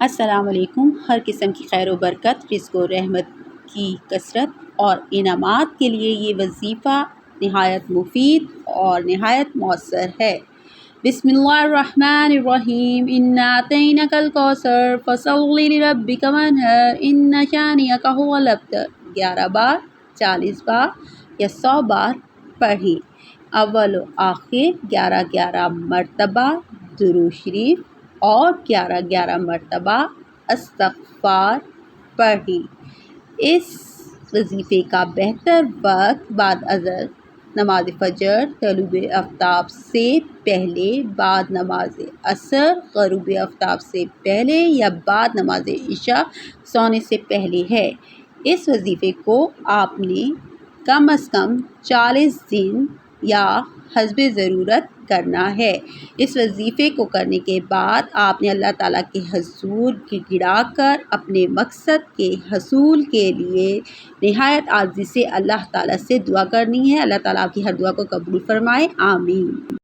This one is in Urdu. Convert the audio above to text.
السلام علیکم۔ ہر قسم کی خیر و برکت، رزق و رحمت کی کثرت اور انعامات کے لیے یہ وظیفہ نہایت مفید اور نہایت مؤثر ہے۔ بسم اللہ الرحمن الرحیم۔ انا اعطیناک الکوثر فصل لربک وانحر ان شانئک ھو الابتر۔ 11 بار، 40 بار یا 100 بار پڑھیں۔ اول و آخر 11 مرتبہ درود شریف اور 11 مرتبہ استغفار پڑھیں۔ اس وظیفے کا بہتر وقت بعد ازاں نماز فجر، طلوع آفتاب سے پہلے، بعد نماز عصر، غروب آفتاب سے پہلے یا بعد نماز عشاء سونے سے پہلے ہے۔ اس وظیفے کو آپ نے کم از کم 40 دن یا حسب ضرورت کرنا ہے۔ اس وظیفے کو کرنے کے بعد آپ نے اللہ تعالیٰ کے حضور گڑ گڑا کر اپنے مقصد کے حصول کے لیے نہایت عاجزی سے اللہ تعالیٰ سے دعا کرنی ہے۔ اللہ تعالیٰ آپ کی ہر دعا کو قبول فرمائے، آمین۔